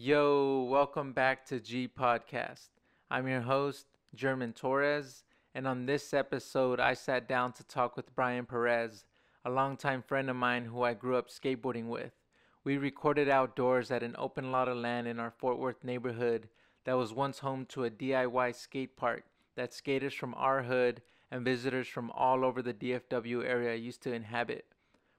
Yo, welcome back to G Podcast. I'm your host, German Torres, and on this episode, I sat down to talk with Bryan Perez, a longtime friend of mine who I grew up skateboarding with. We recorded outdoors at an open lot of land in our Fort Worth neighborhood that was once home to a DIY skate park that skaters from our hood and visitors from all over the DFW area used to inhabit.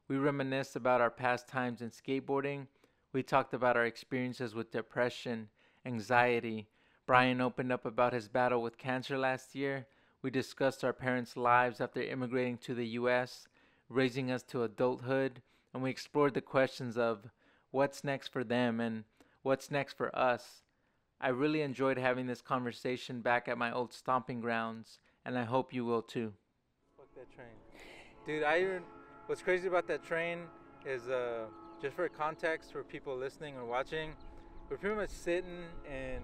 We reminisced about our past times in skateboarding. We talked about our experiences with depression, anxiety. Bryan opened up about his battle with cancer last year. We discussed our parents' lives after immigrating to the US, raising us to adulthood, and we explored the questions of what's next for them and what's next for us. I really enjoyed having this conversation back at my old stomping grounds, and I hope you will too. Fuck that train. Dude, what's crazy about that train is just for context for people listening or watching, we're pretty much sitting in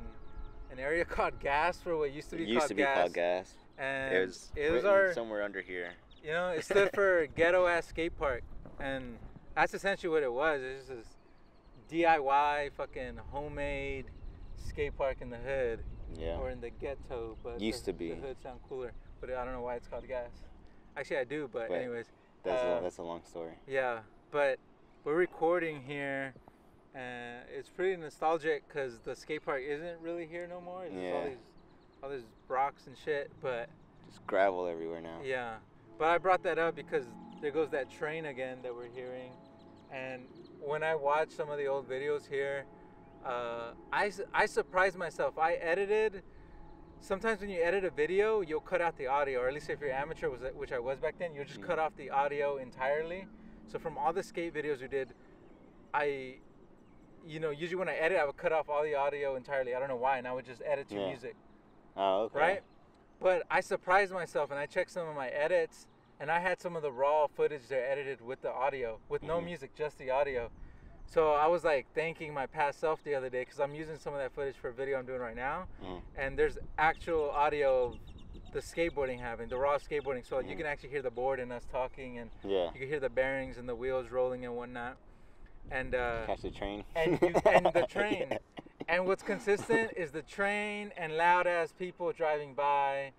an area called GASP, or what used to be called GASP. It used to be called GASP. And it was our somewhere under here. You know, it stood for ghetto ass skate park, and that's essentially what it was. It's just this DIY fucking homemade skate park in the hood, or in the ghetto. But used to be. The hood sound cooler, but I don't know why it's called GASP. Actually, I do, but anyways. That's a long story. Yeah, but we're recording here, and it's pretty nostalgic because the skate park isn't really here no more. It's just all these rocks and shit, but just gravel everywhere now. Yeah, but I brought that up because there goes that train again that we're hearing, and when I watch some of the old videos here, I surprised myself. I edited. Sometimes when you edit a video, you'll cut out the audio, or at least if you're amateur, which I was back then, you'll just cut off the audio entirely. So from all the skate videos we did, usually when I edit, I would cut off all the audio entirely. I don't know why, and I would just edit to music. Oh, okay. Right? But I surprised myself, and I checked some of my edits, and I had some of the raw footage there edited with the audio, with no music, just the audio. So I was like thanking my past self the other day because I'm using some of that footage for a video I'm doing right now, and there's actual audio of the skateboarding happening, the raw skateboarding. So you can actually hear the board and us talking, and you can hear the bearings and the wheels rolling and whatnot. And catch the train. And the train. And what's consistent is the train and loud ass people driving by.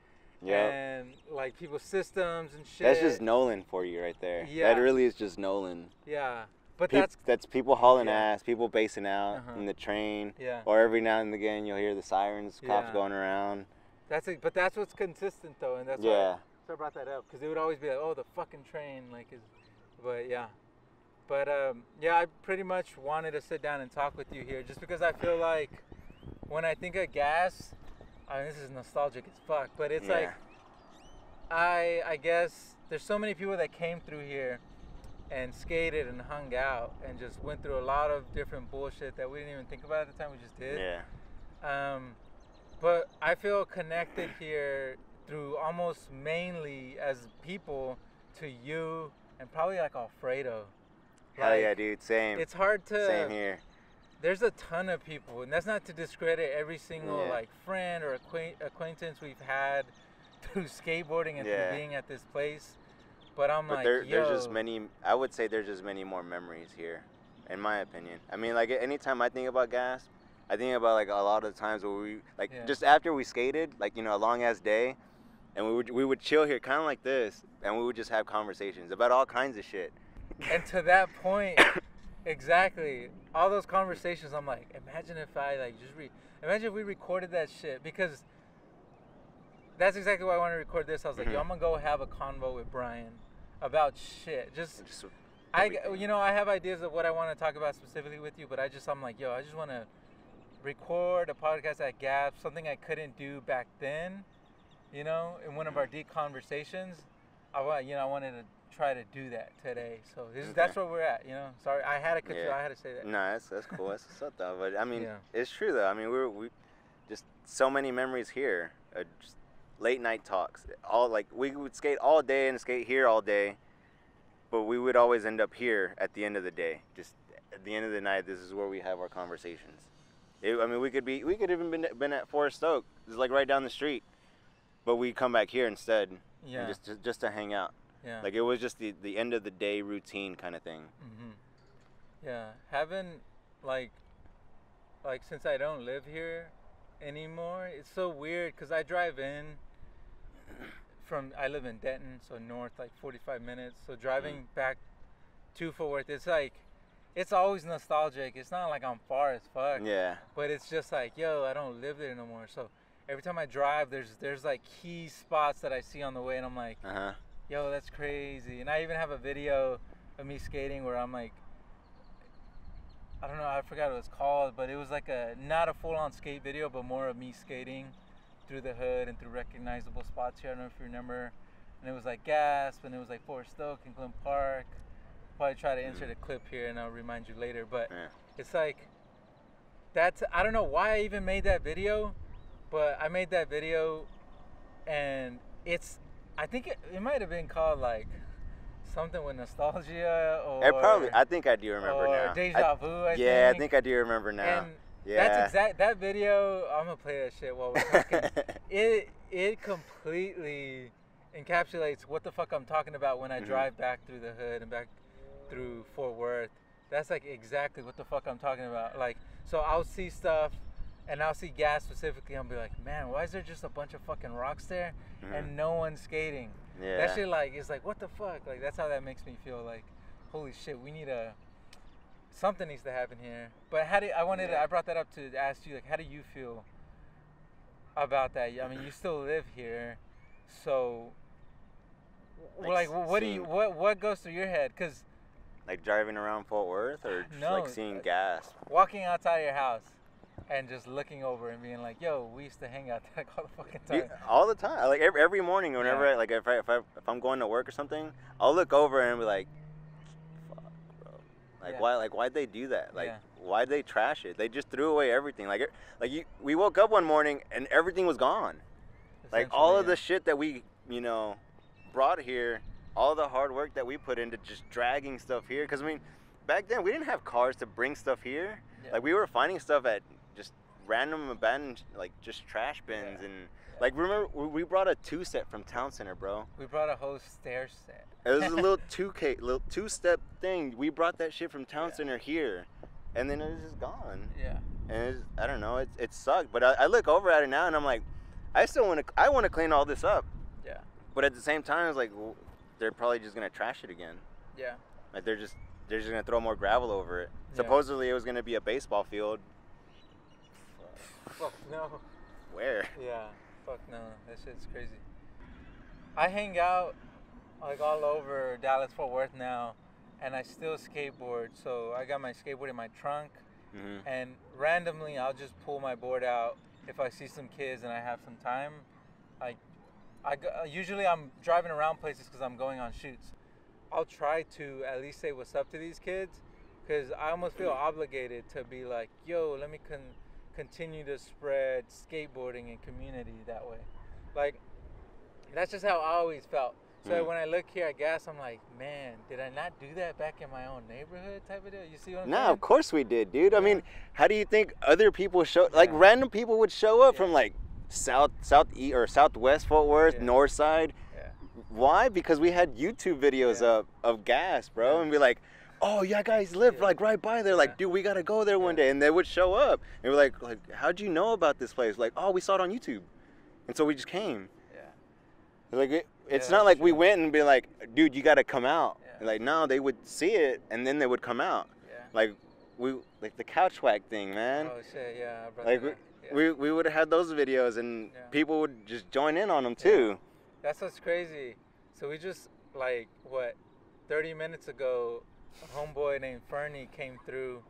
And like people's systems and shit. That's just Nolan for you right there. Yeah. That really is just Nolan. Yeah. But that's people hauling ass, people basing out in the train, or every now and again you'll hear the sirens, cops going around. But that's what's consistent though, and that's why I brought that up, because it would always be like, oh, the fucking train, I pretty much wanted to sit down and talk with you here, just because I feel like when I think of gas, this is nostalgic as fuck, but it's like I guess there's so many people that came through here and skated and hung out and just went through a lot of different bullshit that we didn't even think about at the time. We just did. But I feel connected here through almost mainly as people to you and probably like Alfredo. Hell yeah, dude. Same. It's hard to. Same here. There's a ton of people, and that's not to discredit every single like friend or acquaintance we've had through skateboarding and through being at this place. But there's just many. I would say there's just many more memories here, in my opinion. I mean, like anytime I think about GASP, I think about like a lot of the times where we just after we skated, like a long ass day, and we would chill here, kind of like this, and we would just have conversations about all kinds of shit. And to that point, exactly, all those conversations, I'm like, imagine if I imagine if we recorded that shit, because that's exactly why I want to record this. I was like, yo, I'm gonna go have a convo with Bryan about shit. I have ideas of what I want to talk about specifically with you, but I'm like, yo, I just want to record a podcast at GAP, something I couldn't do back then, in one of our deep conversations. I wanted to try to do that today. So that's where we're at, Sorry, I had to say that. No, that's cool. That's what's up, though. But I mean, it's true though. I mean, we just so many memories here. Just late night talks. We would skate all day and skate here all day, but we would always end up here at the end of the day. Just at the end of the night, this is where we have our conversations. We could even been at Forest Oak. It's like right down the street, but we come back here instead. Yeah. Just to hang out. Yeah. Like it was just the end of the day routine kind of thing. Yeah. Having like like since I don't live here anymore, it's so weird because I drive in I live in Denton, so north, like 45 minutes. So driving back to Fort Worth, it's like, it's always nostalgic. It's not like I'm far as fuck. Yeah. But it's just like, yo, I don't live there no more. So every time I drive, there's like key spots that I see on the way, and I'm like, yo, that's crazy. And I even have a video of me skating where I'm like, I don't know, I forgot what it's called, but it was like not a full-on skate video, but more of me skating through the hood and through recognizable spots here. I don't know if you remember. And it was like GASP, and it was like Forest Oak and Glen Park. Probably try to insert a clip here, and I'll remind you later. But it's like, I don't know why I even made that video, but I made that video, and I think it might have been called like something with nostalgia, or I think I do remember now. Deja vu. I think I do remember now. And that's that video. I'm gonna play that shit while we're talking. It completely encapsulates what the fuck I'm talking about when I drive back through the hood and back through Fort Worth. That's like exactly what the fuck I'm talking about. Like, so I'll see stuff, and I'll see gas specifically. I'll be like, man, why is there just a bunch of fucking rocks there and no one skating? Yeah. That shit, like, is like, what the fuck? Like, that's how that makes me feel. Like, holy shit, something needs to happen here. But I brought that up to ask you, like, how do you feel about that? I mean, you still live here, so like what goes through your head? Cause like driving around Fort Worth, or just like seeing GASP? Walking outside of your house and just looking over and being like, yo, we used to hang out there all the fucking time. All the time. Like every morning, whenever if I'm going to work or something, I'll look over and be like, fuck, bro. Like why'd they do that? Like why'd they trash it? They just threw away everything. We woke up one morning and everything was gone. Like all of the shit that we, brought here, all the hard work that we put into just dragging stuff here. Because, I mean, back then we didn't have cars to bring stuff here. Yeah. Like, we were finding stuff at just random abandoned, like, just trash bins. And, like, remember, we brought a 2-set from Town Center, bro. We brought a whole stair set. It was a little 2-step thing. We brought that shit from Town Center here. And then it was just gone. Yeah. And I don't know, it sucked. But I look over at it now and I'm like, I want to clean all this up. Yeah. But at the same time, it's like, well, they're probably just gonna trash it again. Yeah. Like they're just gonna throw more gravel over it. Yeah. Supposedly it was gonna be a baseball field. Fuck no. Where? Yeah. Fuck no. That shit's crazy. I hang out like all over Dallas Fort Worth now, and I still skateboard. So I got my skateboard in my trunk, and randomly I'll just pull my board out if I see some kids and I have some time. Usually I'm driving around places because I'm going on shoots. I'll try to at least say what's up to these kids, because I almost feel obligated to be like, yo, let me continue to spread skateboarding and community that way. Like, that's just how I always felt. So when I look here at GAS, I'm like, man, did I not do that back in my own neighborhood type of deal? You see what I'm saying? No, of course we did, dude. I mean, how do you think other people random people would show up from like southeast or southwest Fort Worth, north side? Yeah. Why? Because we had YouTube videos of GAS, bro, and be like, oh, yeah, guys live like right by there. Like, dude, we gotta go there one day, and they would show up, and we're like, how'd you know about this place? Like, oh, we saw it on YouTube, and so we just came. Yeah. Like it's not like we went and be like, dude, you gotta come out. Yeah. Like, no, they would see it, and then they would come out. Yeah. Like the couch whack thing, man. Oh shit, yeah. We would have had those videos, and people would just join in on them too. Yeah. That's what's crazy. So we just 30 minutes ago, a homeboy named Fernie came through,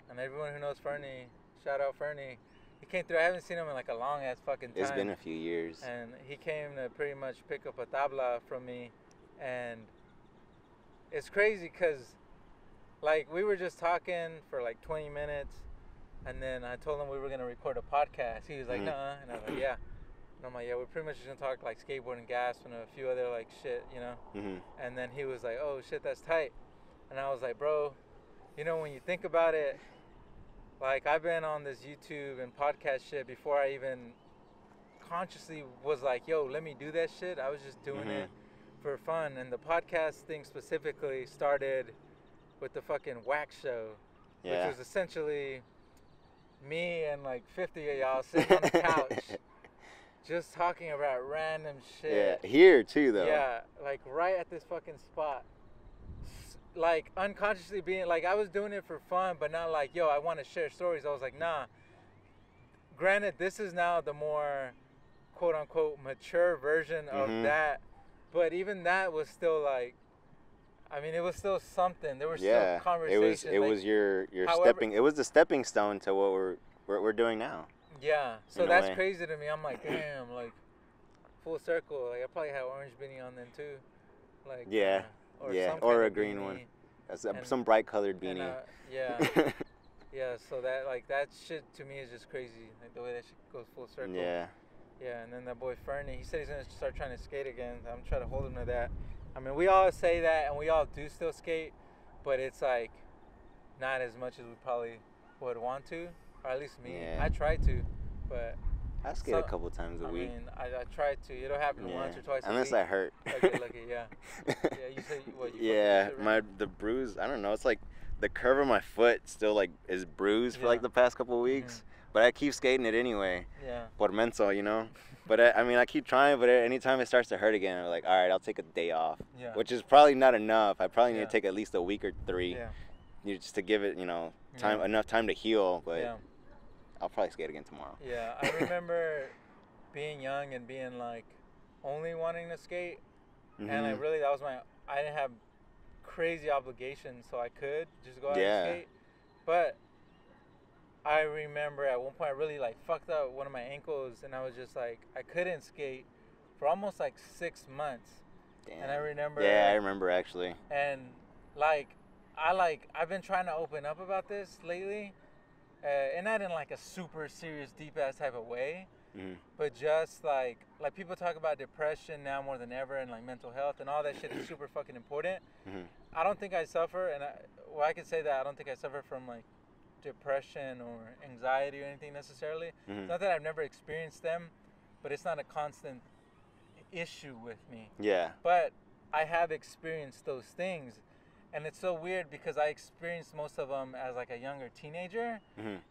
and everyone who knows Fernie, shout out Fernie. He came through. I haven't seen him in like a long ass fucking time. It's been a few years. And he came to pretty much pick up a tabla from me, and it's crazy because we were just talking for like 20 minutes. And then I told him we were going to record a podcast. He was like, nuh-uh. And I was like, yeah. And I'm like, yeah, we're pretty much just going to talk like skateboarding, GASP, and a few other like shit, And then he was like, oh, shit, that's tight. And I was like, bro, when you think about it, like I've been on this YouTube and podcast shit before I even consciously was like, yo, let me do that shit. I was just doing it for fun. And the podcast thing specifically started with the fucking Wax Show, which was essentially me and like 50 of y'all sitting on the couch, just talking about random shit. Yeah, here too though. Yeah, like right at this fucking spot. Like unconsciously being like, I was doing it for fun, but not like, yo, I want to share stories. I was like, nah. Granted, this is now the more quote unquote mature version of that, but even that was still like, I mean, it was still something. There was still conversation. It was your stepping. It was the stepping stone to what we're doing now. Yeah, so that's crazy to me. I'm like, damn, like full circle. Like I probably had orange beanie on then too, like or a green one. That's some bright colored beanie. And, yeah. So that like that shit to me is just crazy. Like the way that shit goes full circle. Yeah. Yeah, and then that boy Fernie, he said he's gonna start trying to skate again. I'm trying to hold him to that. I mean, we all say that, and we all do still skate, but it's like not as much as we probably would want to, or at least me. Yeah. I try to, but I skate a couple times a week. I mean, I try to. It'll happen once or twice. Unless I hurt. Okay, lucky, yeah. You say what? The bruise. I don't know. It's like the curve of my foot still like is bruised for like the past couple of weeks, but I keep skating it anyway. Yeah. Por menso, you know. But I mean, I keep trying, but anytime it starts to hurt again, I'm like, all right, I'll take a day off. Yeah. Which is probably not enough. I probably need to take at least a week or 3, just to give it, enough time to heal. But I'll probably skate again tomorrow. Yeah, I remember being young and being like only wanting to skate, and like really that was I didn't have crazy obligations, so I could just go out and skate. But I remember at one point I really like fucked up one of my ankles, and I was just like I couldn't skate for almost like 6 months. Damn. And I remember. Yeah, I remember actually. And I've been trying to open up about this lately, and not in like a super serious deep ass type of way, but just like people talk about depression now more than ever, and like mental health and all that shit is super fucking important. I don't think I suffer, and I can say that I don't think I suffer from like depression or anxiety or anything necessarily. It's not that I've never experienced them, but it's not a constant issue with me. Yeah. But I have experienced those things, and it's so weird because I experienced most of them as like a younger teenager.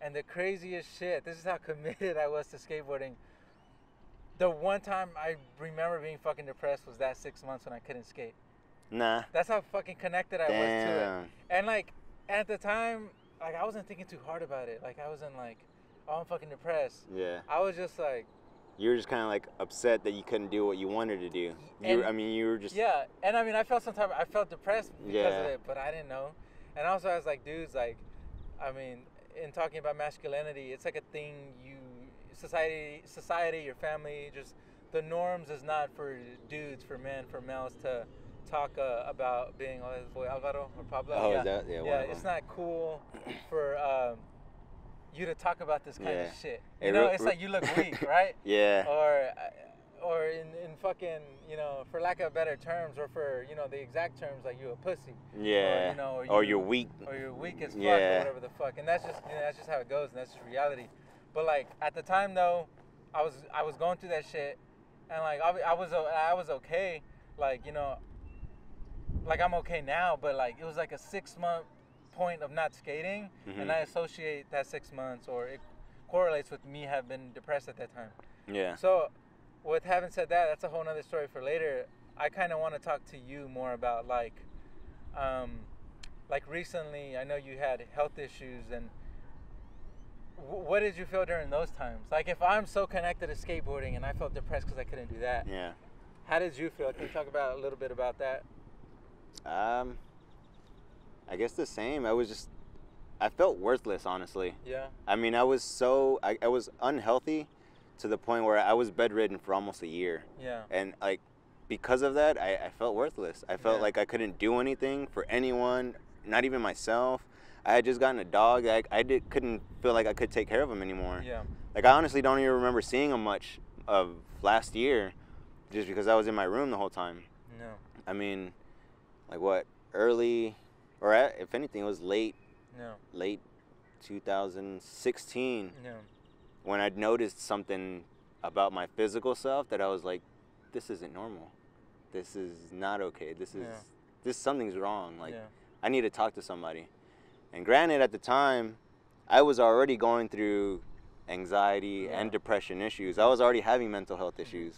And the craziest shit, this is how committed I was to skateboarding. The one time I remember being fucking depressed was that 6 months when I couldn't skate. Nah. That's how fucking connected I was to it. And like at the time, like I wasn't thinking too hard about it. Like I wasn't like, oh, I'm fucking depressed. Yeah. I was just like. You were just kind of like upset that you couldn't do what you wanted to do. You were just. Yeah, and I mean, I felt depressed because of it, but I didn't know. And also, I was like, dudes, like, I mean, in talking about masculinity, it's like a thing society, your family, just the norms is not for dudes, for men, for males to talk about being this boy Alvaro or Pablo. Oh, is that? Yeah, it's not cool for you to talk about this kind of shit. You know, it's like you look weak, right? Yeah. Or in fucking, for lack of better terms, or for, the exact terms, like you a pussy. Yeah. Or you're weak. Or you're weak as fuck, or whatever the fuck. And that's just how it goes, and that's just reality. But like at the time though, I was going through that shit, and like I was okay, like like I'm okay now, but like it was like a 6 month point of not skating, and I associate that 6 months, or it correlates with me have been depressed at that time. Yeah. So with having said that, that's a whole nother story for later. I kind of want to talk to you more about like recently, I know you had health issues, and what did you feel during those times? Like if I'm so connected to skateboarding and I felt depressed because I couldn't do that. Yeah. How did you feel? Can you talk about a little bit about that? I guess the same. I felt worthless, honestly. Yeah. I mean, I was unhealthy to the point where I was bedridden for almost a year. Yeah. And like, because of that, I felt worthless. I felt like I couldn't do anything for anyone, not even myself. I had just gotten a dog. Couldn't feel like I could take care of him anymore. Yeah. Like I honestly don't even remember seeing him much of last year, just because I was in my room the whole time. No. I mean, like what, early, or if anything, it was late 2016 when I'd noticed something about my physical self that I was like, this isn't normal. This is not okay. Something's wrong. Like, I need to talk to somebody. And granted, at the time, I was already going through anxiety and depression issues. I was already having mental health issues.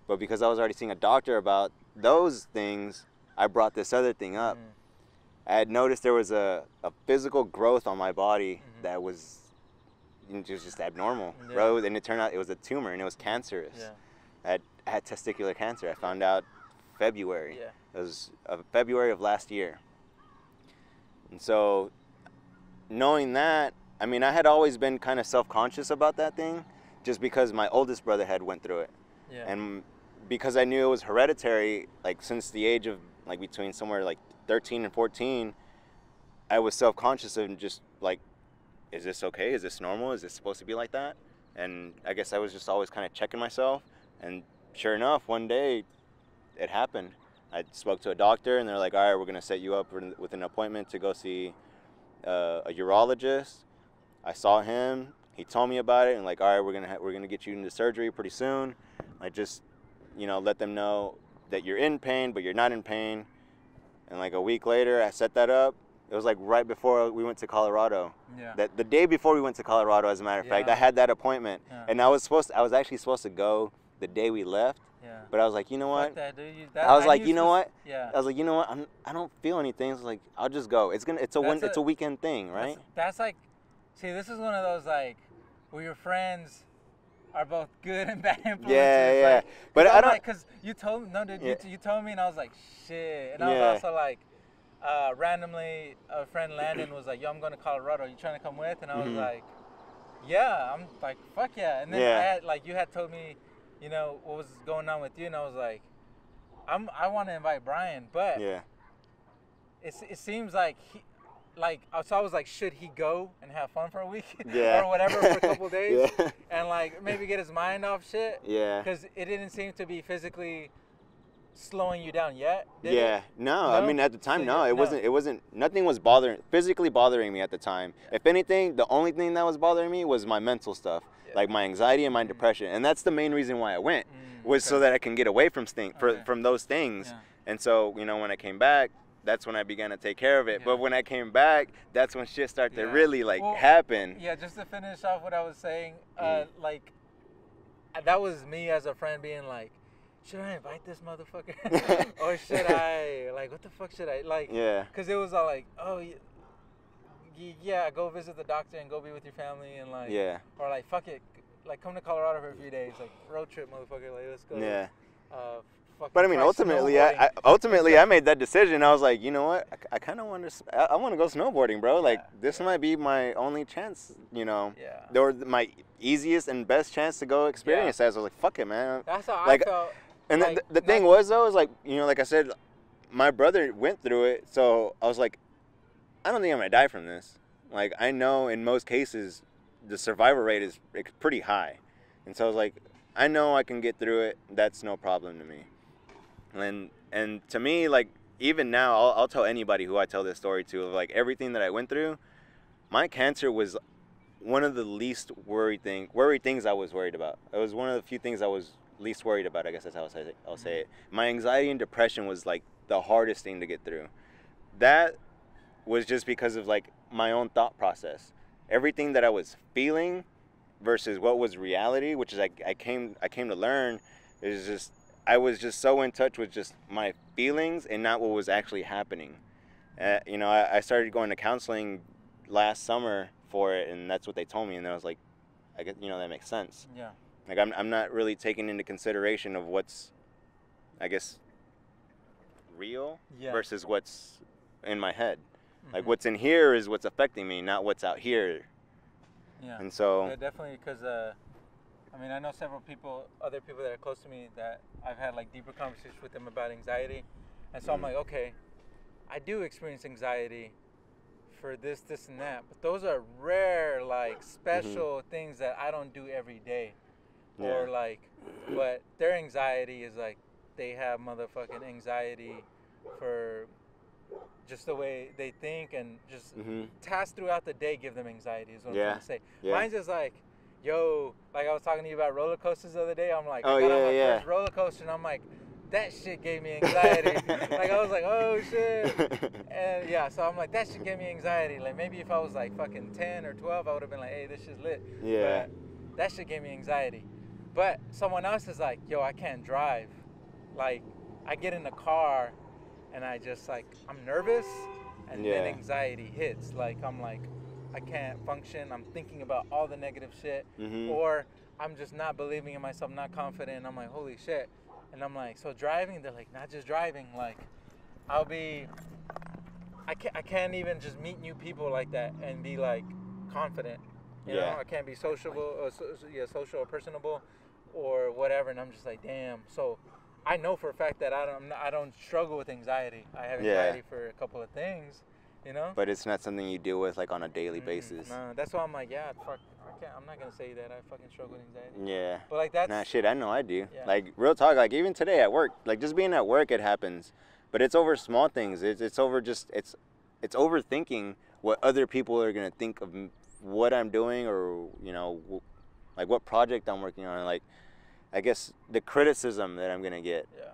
But because I was already seeing a doctor about those things, I brought this other thing up. I had noticed there was a physical growth on my body that was just abnormal, bro. And it turned out it was a tumor, and it was cancerous. I had testicular cancer. I found out February. It was February of last year. And so, knowing that, I mean, I had always been kind of self-conscious about that thing, just because my oldest brother had went through it. And because I knew it was hereditary, like since the age of like between somewhere like 13 and 14, I was self-conscious and just like, is this okay? Is this normal? Is this supposed to be like that? And I guess I was just always kind of checking myself. And sure enough, one day it happened. I spoke to a doctor, and they're like, all right, we're going to set you up with an appointment to go see a urologist. I saw him. He told me about it, and like, all right, we're gonna get you into surgery pretty soon. I just, let them know that you're in pain, but you're not in pain. And like a week later, I set that up. It was like right before we went to Colorado. The day before we went to Colorado, as a matter of fact, I had that appointment, and I was actually supposed to go the day we left. But I was like, you know what? I was like, you know what? I don't feel anything. It's like, I'll just go. It's a weekend thing, right? That's like, see, this is one of those like where your friends are both good and bad influences. Yeah. Like, but I don't, because you told me, you told me, and I was like, shit. And I was also like, randomly, a friend Landon was like, yo, I'm going to Colorado. You trying to come with? And I was like, yeah. I'm like, fuck yeah. And then you had told me, what was going on with you, and I was like, I want to invite Bryan, but it seems like so I was like, should he go and have fun for a week or whatever for a couple days and like maybe get his mind off shit? Because it didn't seem to be physically slowing you down yet. No. I mean, at the time, it wasn't. Nothing was physically bothering me at the time. If anything, the only thing that was bothering me was my mental stuff, like my anxiety and my depression, and that's the main reason why I went was so that I can get away from from those things. And so, when I came back, that's when I began to take care of it. But when I came back, that's when shit started to really happen. Just to finish off what I was saying, like that was me as a friend being like, should I invite this motherfucker? Or should I, like, what the fuck should I, like, because it was all like, oh, go visit the doctor and go be with your family, and like, or like, fuck it, like, come to Colorado for a few days, like, road trip, motherfucker, like, let's go. But I mean, ultimately, I made that decision. I was like, you know what? I kind of want to. I want to go snowboarding, bro. Like, this might be my only chance. Or my easiest and best chance to go experience that. So I was like, fuck it, man. That's how I felt. And like, the thing was, though, is like, like I said, my brother went through it. So I was like, I don't think I'm gonna die from this. Like, I know in most cases, the survival rate is pretty high, and so I was like, I know I can get through it. That's no problem to me. And to me, like, even now, I'll tell anybody who I tell this story to, of like everything that I went through. My cancer was one of the least worried things I was worried about. It was one of the few things I was least worried about. I guess that's how I'll say it. My anxiety and depression was like the hardest thing to get through. That was just because of like my own thought process. Everything that I was feeling versus what was reality, which is I came to learn, is just I was just so in touch with just my feelings and not what was actually happening. I started going to counseling last summer for it, and that's what they told me, and I was like, I guess, that makes sense. Like, I'm not really taking into consideration of what's, I guess, real versus what's in my head. Like, what's in here is what's affecting me, not what's out here. And so... Yeah, definitely, because, I know several other people that are close to me that I've had, like, deeper conversations with them about anxiety. And so I'm like, okay, I do experience anxiety for this, and that. But those are rare, like, special things that I don't do every day. Or, like, but their anxiety is, like, they have motherfucking anxiety for just the way they think, and just tasks throughout the day give them anxiety, is what I'm trying to say. Mine's just like, yo, like I was talking to you about roller coasters the other day. I'm like, I got on my first roller coaster, and I'm like, that shit gave me anxiety. Like, I was like, oh, shit. And, yeah, so I'm like, that shit gave me anxiety. Like, maybe if I was, like, fucking 10 or 12, I would have been like, hey, this shit's lit. Yeah. But that shit gave me anxiety. But someone else is like, yo, I can't drive. Like, I get in the car, and I just, like, I'm nervous, and then anxiety hits. Like, I'm like, I can't function. I'm thinking about all the negative shit. Or I'm just not believing in myself, not confident. And I'm like, holy shit. And I'm like, so driving, they're like, not just driving. Like, I can't even just meet new people like that and be like confident. You know, I can't be sociable or personable or whatever. And I'm just like, damn. So I know for a fact that I don't struggle with anxiety. I have anxiety for a couple of things, you know. But it's not something you deal with like on a daily basis. No, that's why I'm like, yeah, fuck. I'm not gonna say that I fucking struggle with anxiety. Yeah. But like that's. Nah, shit, I know I do. Yeah. Like real talk, like even today at work, like just being at work, it happens. But it's over small things. It's over just it's overthinking what other people are gonna think of what I'm doing, or you know, like what project I'm working on. Like, I guess the criticism that I'm gonna get. Yeah.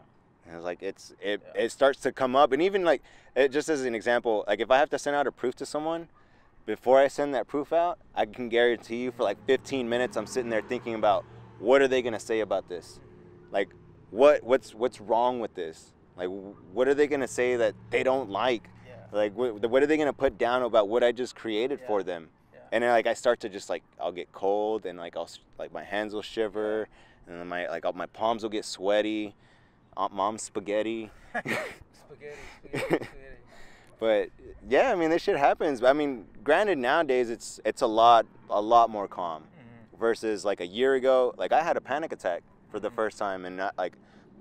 And it's like it starts to come up, and even like it, just as an example, like if I have to send out a proof to someone, before I send that proof out, I can guarantee you for like 15 minutes I'm sitting there thinking about what are they gonna say about this, like what's wrong with this, like what are they gonna say that they don't like, like what are they gonna put down about what I just created for them, and then like I start to just like I'll get cold and like my hands will shiver, and then my palms will get sweaty. Mom's spaghetti. spaghetti. But yeah, I mean, this shit happens. I mean, granted, nowadays it's a lot more calm versus like a year ago. Like I had a panic attack for the first time, and like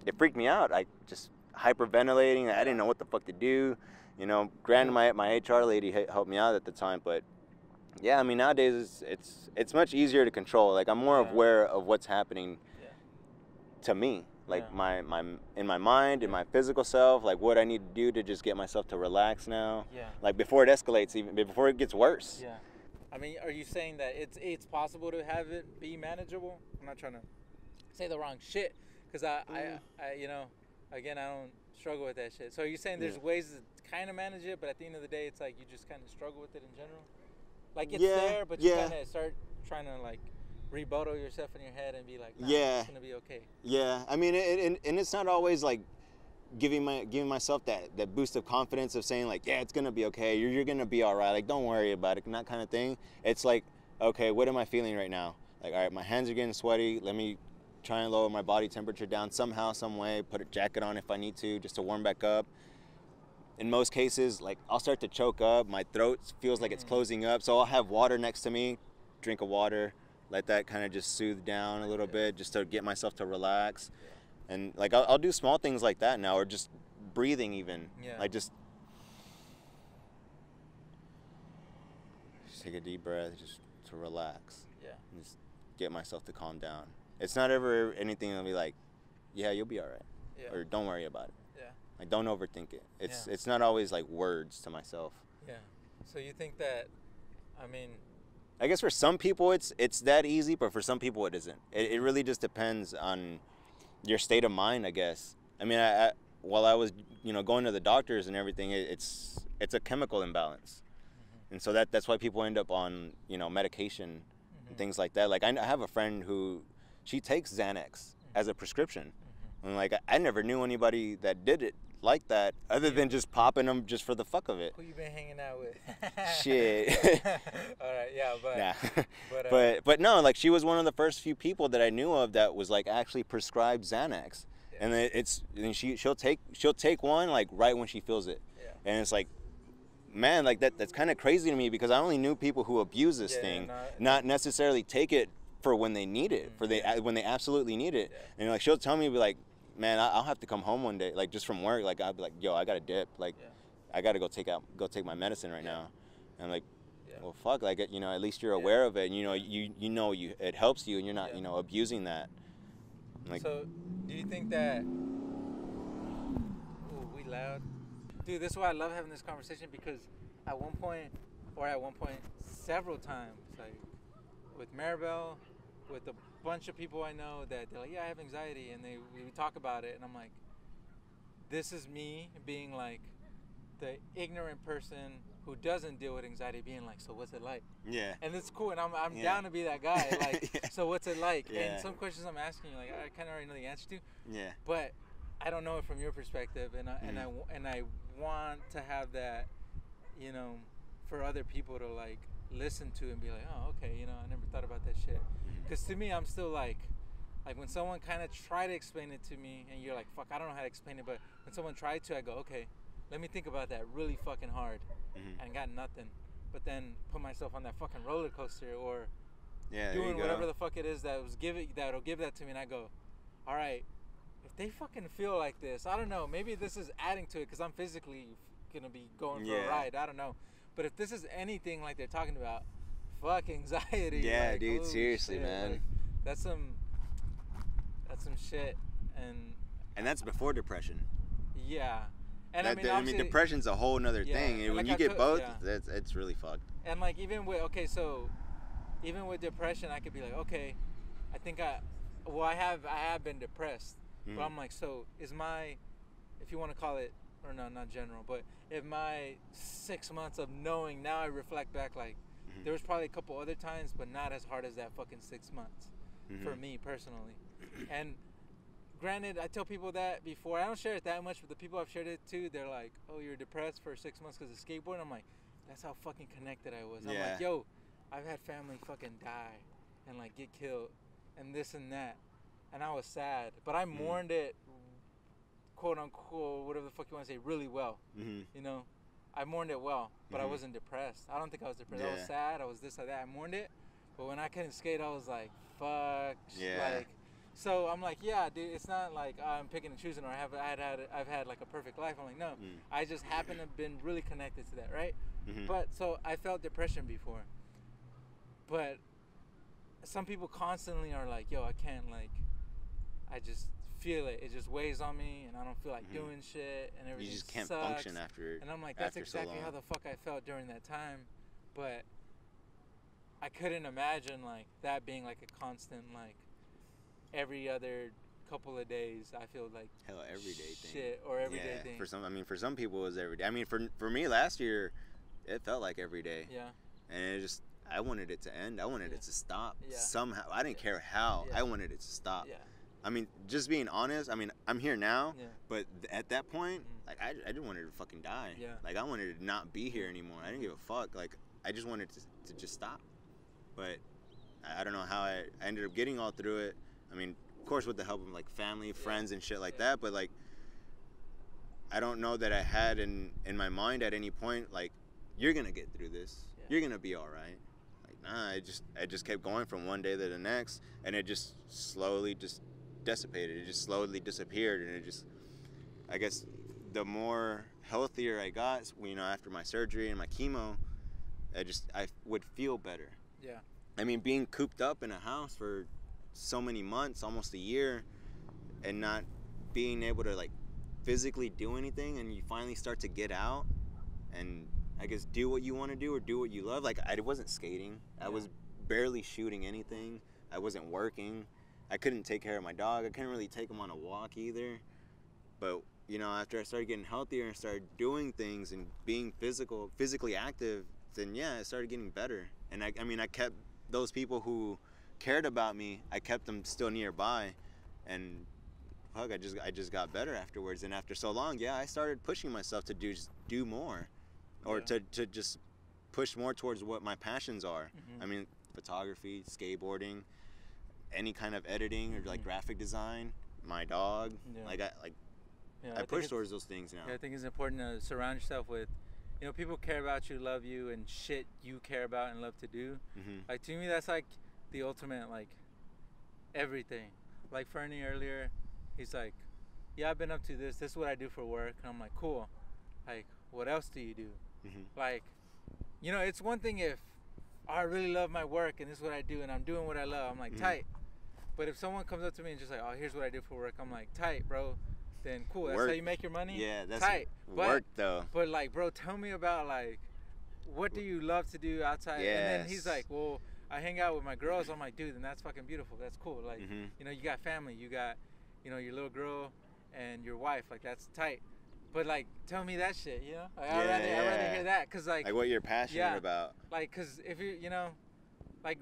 it freaked me out. I just hyperventilating. I didn't know what the fuck to do. You know, granted, my HR lady helped me out at the time, but yeah, I mean, nowadays it's much easier to control. Like I'm more aware of what's happening to me. Like my in my mind, in my physical self, like what I need to do to just get myself to relax now. Yeah. Like before it escalates, even before it gets worse. Yeah. I mean, are you saying that it's possible to have it be manageable? I'm not trying to say the wrong shit, because I you know, again, I don't struggle with that shit. So are you saying there's ways to kind of manage it, but at the end of the day, it's like you just kind of struggle with it in general? Like it's there, but you kind of start trying to like rebuttal yourself in your head and be like, nah, it's gonna be okay. Yeah, I mean, and it's not always like giving myself that boost of confidence of saying like, yeah, it's gonna be okay, you're gonna be all right, like don't worry about it, and that kind of thing. It's like, okay, what am I feeling right now? Like, all right, my hands are getting sweaty, let me try and lower my body temperature down somehow, some way, put a jacket on if I need to, just to warm back up. In most cases, like I'll start to choke up, my throat feels like it's closing up, so I'll have water next to me, drink of water, let that kind of just soothe down a little bit, just to get myself to relax. And like I'll do small things like that now, or just breathing even. Like just take a deep breath, just to relax. And just get myself to calm down. It's not ever anything that'll be like, yeah, you'll be all right, or don't worry about it. Like don't overthink it. It's not always like words to myself. Yeah. So you think that, I mean, I guess for some people it's that easy, but for some people it isn't. It really just depends on your state of mind, I guess. I mean, I while I was, you know, going to the doctors and everything, it's a chemical imbalance. And so that's why people end up on, you know, medication and things like that. Like I have a friend who, she takes Xanax as a prescription. And like I never knew anybody that did it like that, other than just popping them just for the fuck of it. Who you been hanging out with? Shit. All right, yeah, but yeah. But no, like she was one of the first few people that I knew of that was like actually prescribed Xanax, and she'll take one like right when she feels it, and it's like, man, like that's kind of crazy to me, because I only knew people who abuse this thing, not necessarily take it for when they need it, when they absolutely need it, and like she'll tell me, be like, man, I'll have to come home one day, like just from work, like I'll be like, yo, I got to dip, like I got to go take my medicine right now, and I'm like, well, fuck, like, you know, at least you're aware of it, and you know it helps you, and you're not, you know, abusing that. Like, so do you think that? Ooh, we loud, dude. This is why I love having this conversation, because at one point several times, like with Maribel, with a bunch of people I know, that they're like, yeah, I have anxiety, and we talk about it, and I'm like, this is me being like the ignorant person who doesn't deal with anxiety, being like, so what's it like? Yeah. And it's cool, and I'm down to be that guy. Like, yeah. So what's it like? Yeah. And some questions I'm asking you, like, I kind of already know the answer to. Yeah. But I don't know it from your perspective, and I want to have that, you know, for other people to like listen to and be like, oh, okay, you know, I never thought about that shit. Because to me, I'm still like when someone kind of try to explain it to me, and you're like, fuck, I don't know how to explain it, but when someone tried to, I go, okay, let me think about that really fucking hard, and got nothing. But then put myself on that fucking roller coaster, or doing whatever the fuck it is that'll give that to me, and I go, all right, if they fucking feel like this, I don't know, maybe this is adding to it because I'm physically gonna be going for a ride, I don't know. But if this is anything like they're talking about, fuck anxiety. Yeah, like, dude, seriously, shit, man. like, that's some shit, and that's before depression. Yeah. And I mean, depression's a whole nother thing. And when you get both, it's really fucked. And like even with depression, I could be like, okay, I think I have been depressed, but I'm like, so is my, if you want to call it, or no, not general, but if my 6 months of knowing, now I reflect back, like there was probably a couple other times, but not as hard as that fucking 6 months for me personally. And granted, I tell people that before. I don't share it that much, but the people I've shared it to, they're like, oh, you're depressed for 6 months because of skateboarding? I'm like, that's how fucking connected I was. I'm like, yo, I've had family fucking die and like get killed and this and that. And I was sad. But I mourned it, quote unquote, whatever the fuck you want to say, really well. You know? I mourned it well, but I wasn't depressed. I don't think I was depressed. I was sad. I was this or that. I mourned it. But when I couldn't skate, I was like, fuck. Like, so I'm like, yeah, dude, it's not like I'm picking and choosing, or I've had like a perfect life. I'm like, no, I just happen to have been really connected to that, right? But so I felt depression before, but some people constantly are like, yo, I can't, like, I just feel it. It just weighs on me, and I don't feel like doing shit, and everything. You just can't function after. And I'm like, that's exactly how the fuck I felt during that time, but I couldn't imagine like that being like a constant, like, every other couple of days. I feel like everyday thing. Shit, or everyday thing. For some people it was every day. I mean, for me last year, it felt like every day. Yeah. And it just, I wanted it to end. I wanted it to stop somehow. I didn't care how. I wanted it to stop. Yeah. I mean, just being honest. I mean, I'm here now, but at that point, like I just wanted to fucking die. Yeah. Like I wanted to not be here anymore. I didn't give a fuck. Like I just wanted to just stop. But I don't know how I ended up getting all through it. I mean, of course, with the help of like family, friends, and shit like that. But like, I don't know that I had in my mind at any point like, you're gonna get through this. You're gonna be all right. Like, nah. I just kept going from one day to the next, and it just slowly just dissipated. It just slowly disappeared, and it just, I guess, the more healthier I got, you know, after my surgery and my chemo, I would feel better. Yeah. I mean, being cooped up in a house for so many months, almost a year, and not being able to like physically do anything, and you finally start to get out and I guess do what you want to do or do what you love. Like I wasn't skating. I was barely shooting anything. I wasn't working. I couldn't take care of my dog. I couldn't really take him on a walk either. But you know, after I started getting healthier and started doing things and being physically active, then it started getting better. And I mean, I kept those people who cared about me, I kept them still nearby, and fuck, I just got better afterwards. And after so long, I started pushing myself to do more, or to just push more towards what my passions are. I mean, photography, skateboarding, any kind of editing or like graphic design, my dog, I push towards those things now. I think it's important to surround yourself with, you know, people care about you, love you, and shit you care about and love to do. Like, to me, that's like the ultimate, like, everything. Like Fernie earlier, he's like, I've been up to this is what I do for work. And I'm like, cool. Like, what else do you do? Like, you know, it's one thing if I really love my work and this is what I do and I'm doing what I love, I'm like, tight. But if someone comes up to me and just like, oh, here's what I do for work, I'm like, tight, bro. Then cool, that's how you make your money? Yeah, that's tight. Work, though. But like, bro, tell me about, like, what do you love to do outside? Yes. And then he's like, well, I hang out with my girls. I'm like, dude, then that's fucking beautiful. That's cool. Like, you know, you got family. You got, you know, your little girl and your wife, like that's tight. But like, tell me that shit, you know? Like, I'd rather hear that, cause like what you're passionate about. Like, cause if you know, like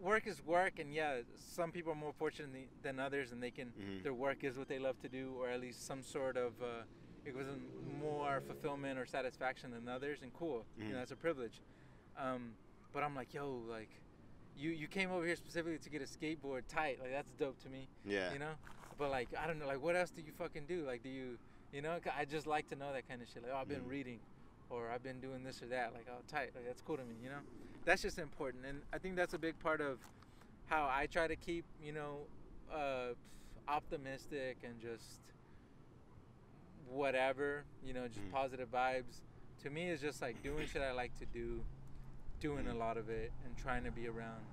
work is work, and yeah, some people are more fortunate than others, and they can their work is what they love to do, or at least some sort of it was more fulfillment or satisfaction than others, and cool, you know, that's a privilege. But I'm like, yo, like, you came over here specifically to get a skateboard, tight, like that's dope to me. Yeah. You know, but like I don't know, like what else do you fucking do? Like, do you, you know? I just like to know that kind of shit. Like, oh, I've been reading, or I've been doing this or that. Like, oh, tight, like that's cool to me. You know, that's just important, and I think that's a big part of how I try to keep, you know, optimistic and just whatever, you know, just positive vibes. To me, it's just like doing shit I like to do, doing a lot of it, and trying to be around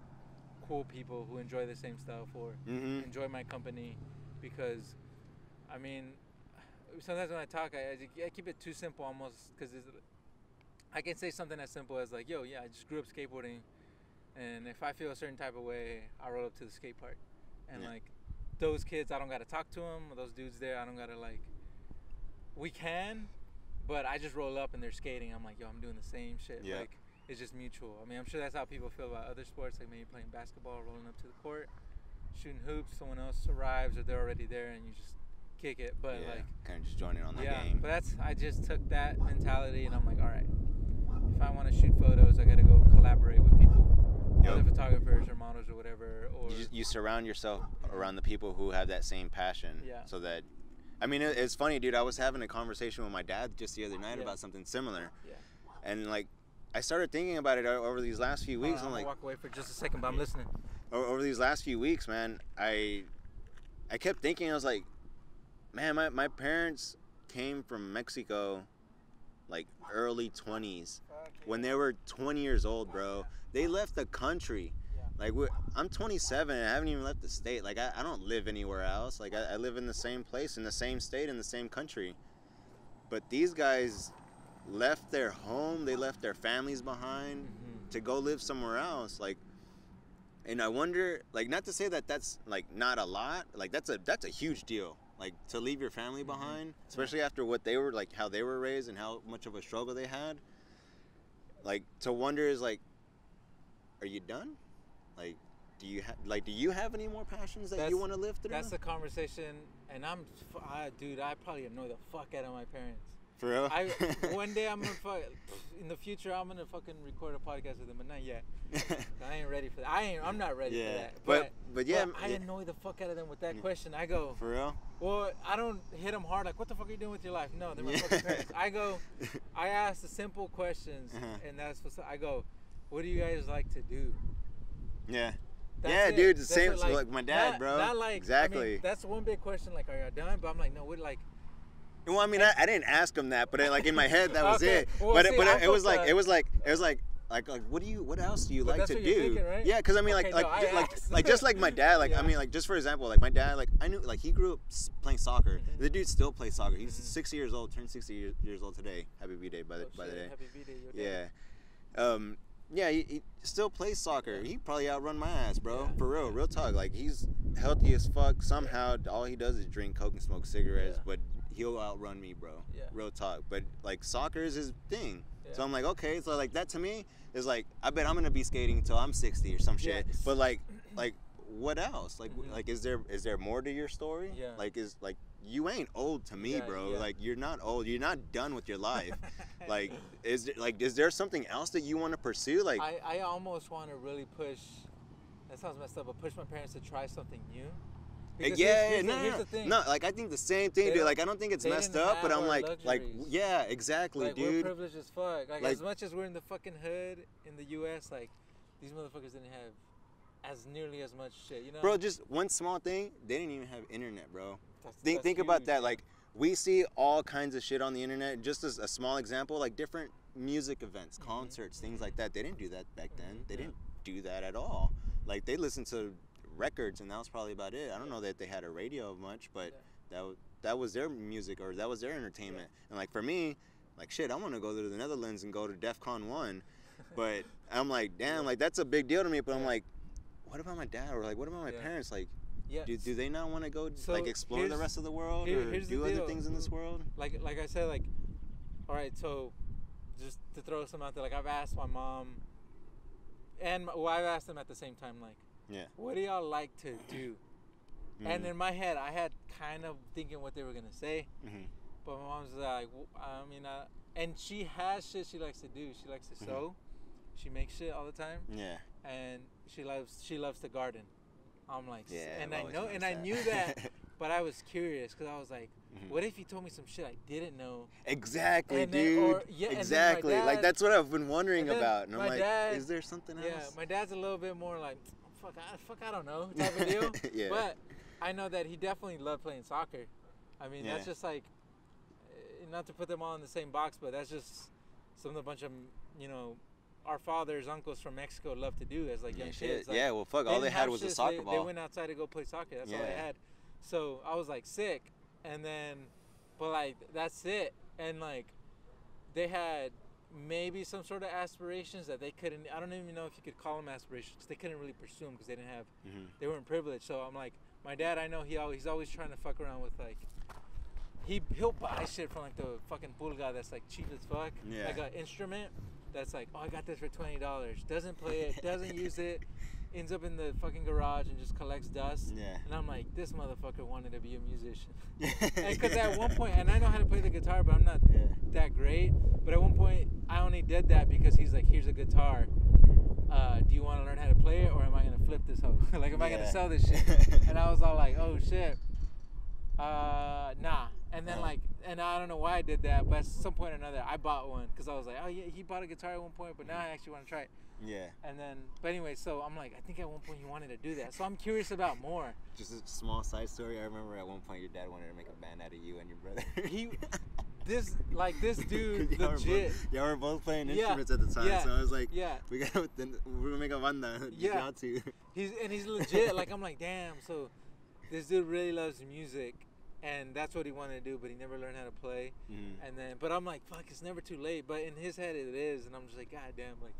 cool people who enjoy the same stuff or enjoy my company. Because, I mean, sometimes when I talk, I keep it too simple almost, because I can say something as simple as like, yo, yeah, I just grew up skateboarding, and if I feel a certain type of way, I roll up to the skate park. And like, those kids, I don't got to talk to them, or those dudes there, I don't got to like, we can, but I just roll up and they're skating. I'm like, yo, I'm doing the same shit. Yeah. Like, it's just mutual. I mean, I'm sure that's how people feel about other sports, like maybe playing basketball, rolling up to the court, shooting hoops, someone else arrives or they're already there and you just kick it. But like, kind of just joining on the game. But I just took that mentality and I'm like, all right, if I want to shoot photos, I got to go collaborate with people, other photographers or models or whatever. Or you surround yourself around the people who have that same passion. Yeah. So that, I mean, it's funny, dude. I was having a conversation with my dad just the other night about something similar. Yeah. And like, I started thinking about it over these last few weeks. I'm like, walk away for just a second, but I'm listening. Over these last few weeks, man, I kept thinking, I was like, man, my parents came from Mexico like early 20s. When they were 20 years old, bro. They left the country. Like, I'm 27 and I haven't even left the state. Like, I don't live anywhere else. Like, I live in the same place, in the same state, in the same country. But these guys left their home, they left their families behind to go live somewhere else. Like, and I wonder, like, not to say that that's like not a lot, like that's a huge deal, like to leave your family behind, especially after what they were, like how they were raised and how much of a struggle they had. Like, to wonder is like, are you done? Like, do you have any more passions that you want to live through? That's the conversation, and dude, I probably annoy the fuck out of my parents. For real? One day I'm gonna in the future I'm gonna fucking record a podcast with them, but not yet. I ain't ready for that. I'm not ready for that. But yeah, I annoy the fuck out of them with that question. I go, for real? Well, I don't hit them hard like, what the fuck are you doing with your life? No, they're my fucking parents. I ask the simple questions, and that's what I go, what do you guys like to do? Yeah. Dude, the same like my dad, bro. Not like, exactly. I mean, that's one big question. Like, are you done? But I'm like, no, what, like. Well, I mean, I didn't ask him that, but like in my head, that was it. Well, but it was like, what else do you like to do? Thinking, right? Yeah, because I mean, like just like my dad, like I mean, like just for example, like my dad, like I knew, like he grew up playing soccer. The dude still plays soccer. He's 60 years old, turned 60 years old today. Happy B-Day by the day. Happy B-Day. Yeah. Yeah, he still plays soccer. He probably outrun my ass, bro. For real talk. Like, he's healthy as fuck. Somehow, all he does is drink Coke and smoke cigarettes, but he'll outrun me, bro. Real talk. But like, soccer is his thing. So I'm like, okay. So like, that to me is like, I bet I'm gonna be skating until I'm 60 or some shit. But like, what else? Like, is there more to your story? Like, you ain't old to me, bro. Like, you're not old. You're not done with your life. Like, is there something else that you want to pursue? Like, I almost want to really push. That sounds messed up, but push my parents to try something new. Here's the thing. No, like, I think the same thing, dude. Like, I don't think it's messed up, but I'm like, yeah, exactly, like, dude. We're privileged as fuck. Like, as much as we're in the fucking hood in the U.S., like, these motherfuckers didn't have as nearly as much shit, you know? Bro, just one small thing, they didn't even have internet, bro. Think about that. Like, we see all kinds of shit on the internet. Just as a small example, like different music events, concerts, things like that. They didn't do that back then. They didn't do that at all. Like, they listened to records, and that was probably about it. I don't know that they had a radio much, but that was their music, or that was their entertainment. And like, for me, like, shit, I want to go to the Netherlands and go to DEFCON 1. But I'm like, damn, like, that's a big deal to me. But I'm like, what about my dad? Or like, what about my parents? Like, Yes. Do they not want to go like explore the rest of the world or do other things in this world? Like I said, like, all right, so just to throw some out there, like I've asked my mom, and I've asked them at the same time, like, what do y'all like to do? And in my head, I had kind of thinking what they were gonna say, but my mom's like, I mean, and she has shit she likes to do. She likes to sew. She makes shit all the time. Yeah. And she loves to garden. I'm like, and I knew that, but I was curious because I was like, what if you told me some shit I didn't know? Exactly, dude. Exactly. Dad, like that's what I've been wondering about. And I'm like, is there something else? Yeah, my dad's a little bit more like, fuck, I don't know type of deal. Yeah. But I know that he definitely loved playing soccer. I mean, that's just like, not to put them all in the same box, but that's just a bunch of, our fathers, uncles from Mexico love to do as like young kids. Like, well, fuck, all they had was a soccer ball. They went outside to go play soccer. That's all they had. So I was like sick, and then, but like that's it. And like, they had maybe some sort of aspirations that they couldn't. I don't even know if you could call them aspirations. They couldn't really pursue them because they didn't have. They weren't privileged. So I'm like, my dad, I know he's always trying to fuck around with like. He'll buy shit from like the fucking pulga that's like cheap as fuck. Yeah. Like an instrument that's like, oh, I got this for $20. Doesn't play it, doesn't use it, ends up in the fucking garage and just collects dust. Yeah. And I'm like, this motherfucker wanted to be a musician. Because at one point, and I know how to play the guitar, but I'm not that great. But at one point, I only did that because he's like, here's a guitar. Do you want to learn how to play it, or am I gonna flip this hoe? Like, am I gonna sell this shit? And I was all like, oh shit. Nah. And then and I don't know why I did that, but at some point or another, I bought one because I was like, oh yeah, he bought a guitar at one point, but now I actually want to try it. Yeah. And then, but anyway, so I'm like, I think at one point he wanted to do that, so I'm curious about more. Just a small side story. I remember at one point your dad wanted to make a band out of you and your brother. This dude legit. Y'all were both playing instruments at the time, so I was like, we're gonna make a banda. Y'all two. He's legit. Like I'm like, damn. So this dude really loves music. And that's what he wanted to do, but he never learned how to play. And then, but I'm like, fuck, it's never too late. But in his head, it is, and I'm just like, god damn, like,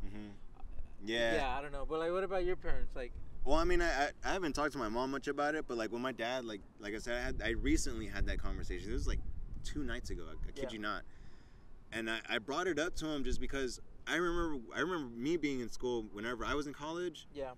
yeah, I don't know. But like, what about your parents? Like, well, I mean, I haven't talked to my mom much about it, but like when my dad, like I said, I recently had that conversation. It was like 2 nights ago. I kid you not. And I brought it up to him just because I remember me being in school whenever I was in college. Yeah.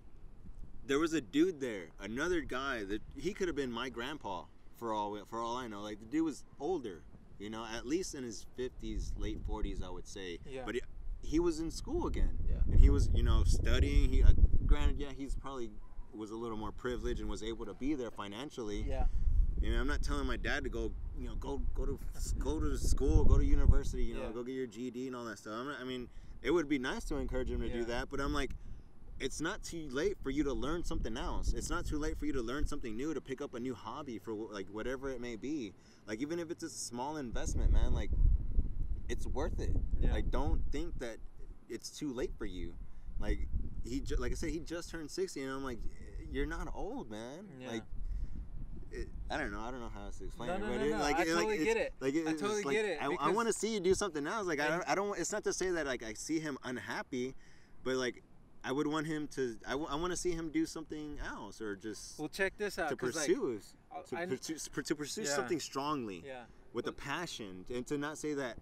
There was a dude there, another guy that he could have been my grandpa. For all I know, like the dude was older, at least in his 50s, late 40s, I would say. Yeah. But he was in school again, and he was, studying. He, granted, he's probably was a little more privileged and was able to be there financially. Yeah. I'm not telling my dad to go, go to school, go to university, go get your GED and all that stuff. I mean, it would be nice to encourage him to do that, but I'm like. It's not too late for you to learn something else. It's not too late for you to learn something new, to pick up a new hobby for like whatever it may be. Like even if it's a small investment, man, like it's worth it. Yeah. Like don't think that it's too late for you. Like like I said, he just turned 60, and I'm like, you're not old, man. Yeah. Like I don't know how else to explain it. No. Like, I totally get it. Like I totally get it. I want to see you do something else. Like I don't. It's not to say that like I see him unhappy, but like. I would want him to. I want to see him do something else, or just. Well, check this out. To pursue, to pursue something strongly, with a passion, and to not say that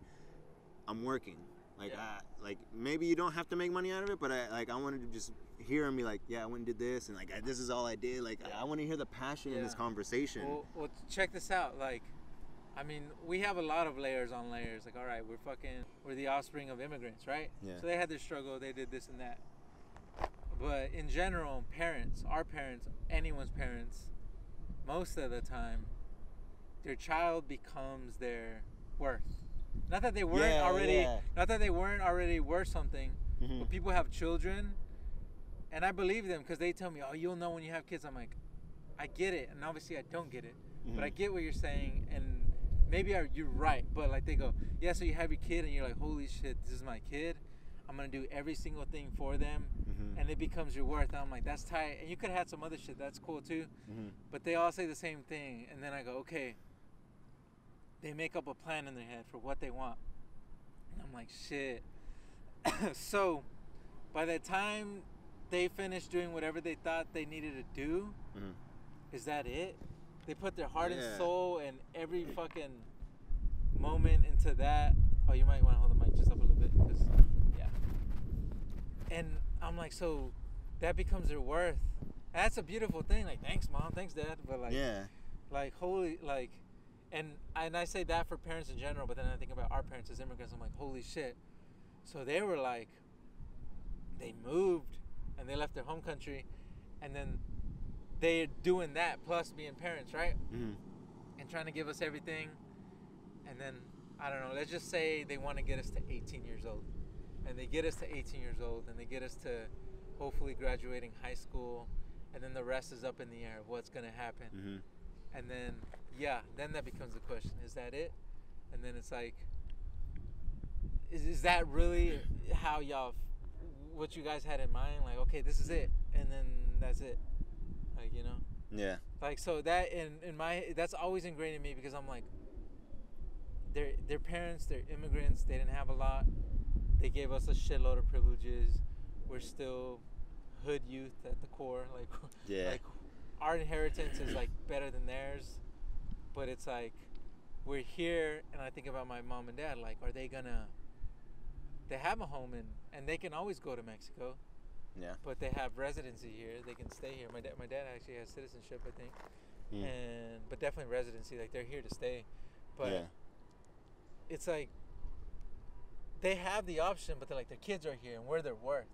I'm working. Like, like maybe you don't have to make money out of it, but I wanted to just hear him be like, I went and did this, and like this is all I did. Like, I want to hear the passion in this conversation. Well, check this out. Like, I mean, we have a lot of layers on layers. Like, all right, we're the offspring of immigrants, right? Yeah. So they had their struggle. They did this and that. But in general, our parents, anyone's parents, most of the time, their child becomes their worth. Not that they weren't already worth something, but people have children, and I believe them because they tell me, "Oh, you'll know when you have kids." I'm like, I get it, and obviously I don't get it, but I get what you're saying, and maybe you're right. But like they go, "Yeah, so you have your kid, and you're like, holy shit, this is my kid. I'm gonna do every single thing for them." And it becomes your worth. And I'm like, that's tight. And you could have had some other shit. That's cool too. But they all say the same thing. And then I go, okay. They make up a plan in their head for what they want. And I'm like, shit. So by the time they finished doing whatever they thought they needed to do, is that it? They put their heart and soul and every fucking moment into that. Oh, you might want to hold the mic just up a little bit, because and I'm like, so that becomes their worth. And that's a beautiful thing. Like, thanks, Mom, thanks, Dad. But like, like, holy, like, and I say that for parents in general, but then I think about our parents as immigrants. I'm like, holy shit. So they were like, they moved and they left their home country, and then they're doing that plus being parents, right? Mm-hmm. And trying to give us everything. And then, I don't know, let's just say they want to get us to 18 years old. And they get us to 18 years old, and they get us to hopefully graduating high school, and then the rest is up in the air of what's going to happen. Mm-hmm. And then, then that becomes the question. Is that it? And then it's like, is that really how y'all, what you guys had in mind? Like, okay, this is it, and then that's it. Like, you know? Yeah. Like, so that, in my, that's always ingrained in me, because I'm like, their parents, they're immigrants, they didn't have a lot. They gave us a shitload of privileges. We're still hood youth at the core. Like, like our inheritance is like better than theirs. But it's like, we're here, and I think about my mom and dad. Like, are they gonna? They have a home and they can always go to Mexico. Yeah. But they have residency here. They can stay here. My dad actually has citizenship, I think. But definitely residency. Like, they're here to stay. But it's like, they have the option, but they're like, their kids are here and we're their worth.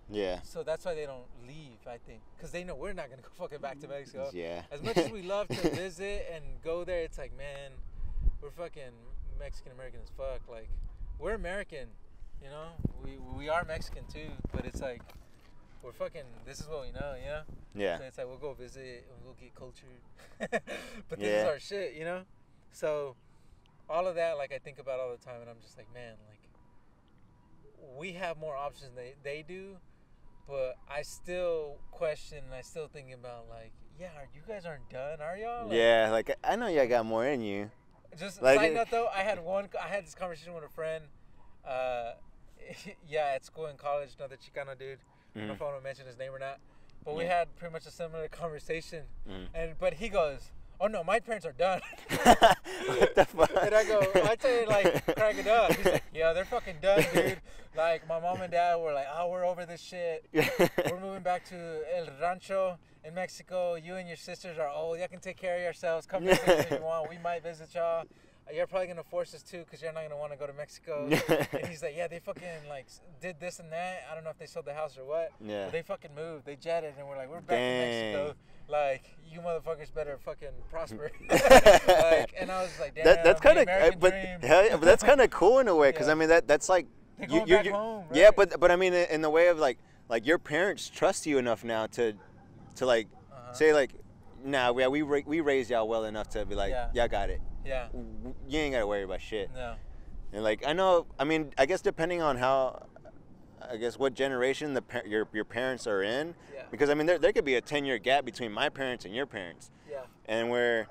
Yeah. So that's why they don't leave, I think. Because they know we're not going to go fucking back to Mexico. Yeah. As much as we love to visit and go there, it's like, man, we're fucking Mexican-American as fuck. Like, we're American, you know? We are Mexican too, but it's like, we're fucking, this is what we know, you know? Yeah. So it's like, we'll go visit and we'll get cultured. But this is our shit, you know? So all of that, like, I think about all the time, and I'm just like, man, like, we have more options than they do, but I still question, and I still think about, like, you guys aren't done, are y'all? Like, like, I know y'all got more in you. Just like, side note though, I had this conversation with a friend, at school in college, another Chicano dude. I don't know if I want to mention his name or not, but we had pretty much a similar conversation, but he goes, oh no, my parents are done. What the fuck? And I tell you, like, crack it up. He's like, yeah, they're fucking done, dude. Like, my mom and dad were like, oh, we're over this shit. We're moving back to El Rancho in Mexico. You and your sisters are old. Y'all can take care of yourselves. Come visit us if you want. We might visit y'all. You're probably going to force us to, because you're not going to want to go to Mexico. And he's like, yeah, they fucking, like, did this and that. I don't know if they sold the house or what. Yeah. But they fucking moved. They jetted, and we're like, we're back to Mexico. Like, you motherfuckers better fucking prosper. Like, and I was like, damn, that's kind of, but that's kind of cool in a way, because I mean, that's like, you're back home, right? Yeah, but I mean, in the way of like your parents trust you enough now to like say like, nah, we raised y'all well enough to be like, y'all got it. Yeah. You ain't gotta worry about shit. No. And like, I mean, I guess depending on what generation your parents are in, because I mean, there could be a 10-year gap between my parents and your parents. Yeah. And where,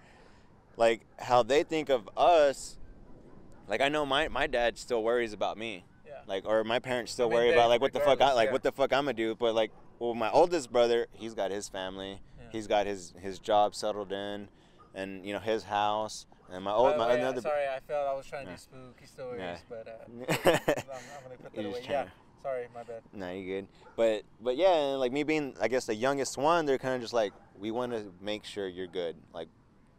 like, how they think of us, like, I know my dad still worries about me. Yeah. Like, or my parents still worry about, like, what the fuck I'm gonna do. But like, well, my oldest brother, he's got his family. Yeah. He's got his job settled in, and, you know, his house. And another. Sorry, I felt I was trying to be spooky stories, but I'm gonna put that away. Yeah. Sorry, my bad. No, you're good. But yeah, and like me being, I guess, the youngest one, they're kind of just like, we want to make sure you're good. Like,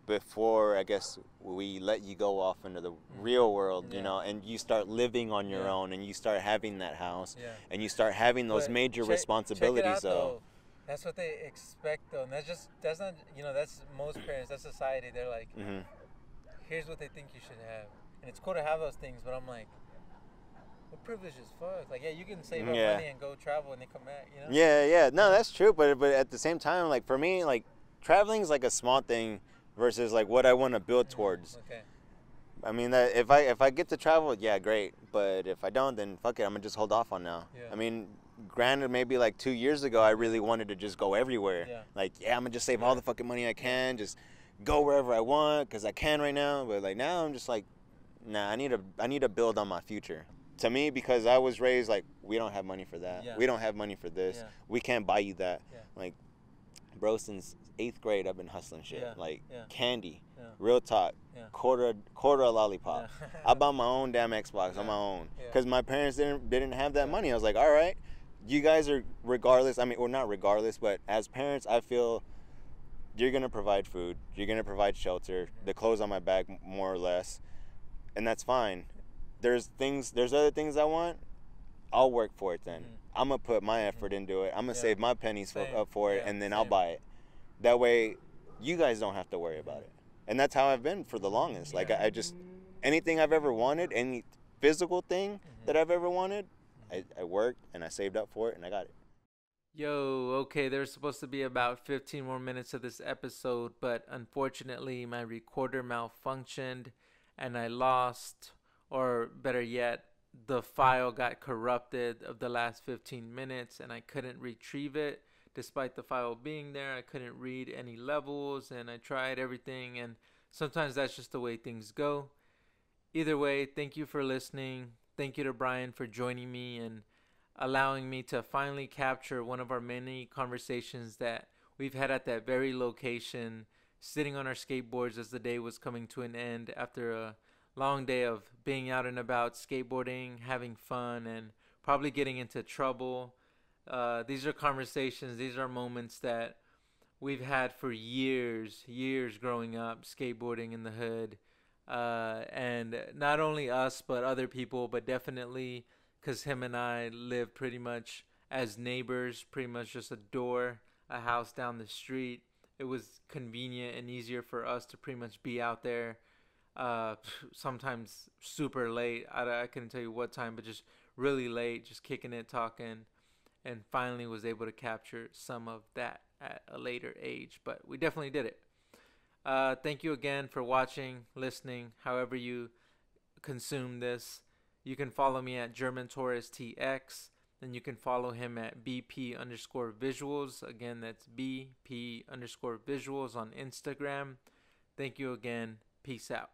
before, I guess, we let you go off into the real world, you know, and you start living on your own, and you start having that house, and you start having those major responsibilities, check it out, though. That's what they expect, though. And that's not, you know, that's most parents, that's society. They're like, here's what they think you should have. And it's cool to have those things, but I'm like, what privilege is fuck? Like, you can save up money and go travel and then come back, you know? Yeah. No, that's true. But at the same time, like, for me, like, traveling is like a small thing versus like what I want to build towards. Okay. I mean, that if I get to travel, great. But if I don't, then fuck it, I'm gonna just hold off on now. Yeah. I mean, granted, maybe like 2 years ago, I really wanted to just go everywhere. Yeah. Like, I'm gonna just save all the fucking money I can, just go wherever I want, because I can right now. But like now, I'm just like, nah, I need to build on my future. To me, because I was raised like, we don't have money for that. Yeah. We don't have money for this. Yeah. We can't buy you that. Yeah. Like, Bro, since 8th grade, I've been hustling shit. Yeah. Like, Yeah. candy. Yeah. Real talk. Yeah. Quarter a lollipop. Yeah. I bought my own damn Xbox Yeah. on my own. Yeah. Because my parents didn't have that Yeah. money. I was like, all right, you guys are, regardless, I mean, or not regardless, but as parents, I feel you're going to provide food. You're going to provide shelter. The clothes on my back, more or less. And that's fine. There's other things I want. I'll work for it then. I'm going to put my effort into it. I'm going to save my pennies up for it, and then I'll buy it. That way, you guys don't have to worry about it. And that's how I've been for the longest. Like, I just, anything I've ever wanted, any physical thing that I've ever wanted, I worked and I saved up for it and I got it. Yo, okay, there's supposed to be about 15 more minutes of this episode, but unfortunately my recorder malfunctioned and I lost, or better yet, the file got corrupted of the last 15 minutes and I couldn't retrieve it. Despite the file being there, I couldn't read any levels, and I tried everything, and sometimes that's just the way things go. Either way, thank you for listening. Thank you to Bryan for joining me and allowing me to finally capture one of our many conversations that we've had at that very location, sitting on our skateboards as the day was coming to an end after a long day of being out and about skateboarding, having fun, and probably getting into trouble. These are conversations, these are moments that we've had for years growing up, skateboarding in the hood. And not only us, but other people, but definitely because him and I live pretty much as neighbors, pretty much just a house down the street. It was convenient and easier for us to pretty much be out there, sometimes super late. I couldn't tell you what time, but just really late, just kicking it, talking, and finally was able to capture some of that at a later age. But we definitely did it. Thank you again for watching, listening, however you consume this. You can follow me at GermanTorresTX. Then you can follow him at BP_visuals. Again, that's BP_visuals on Instagram. Thank you again. Peace out.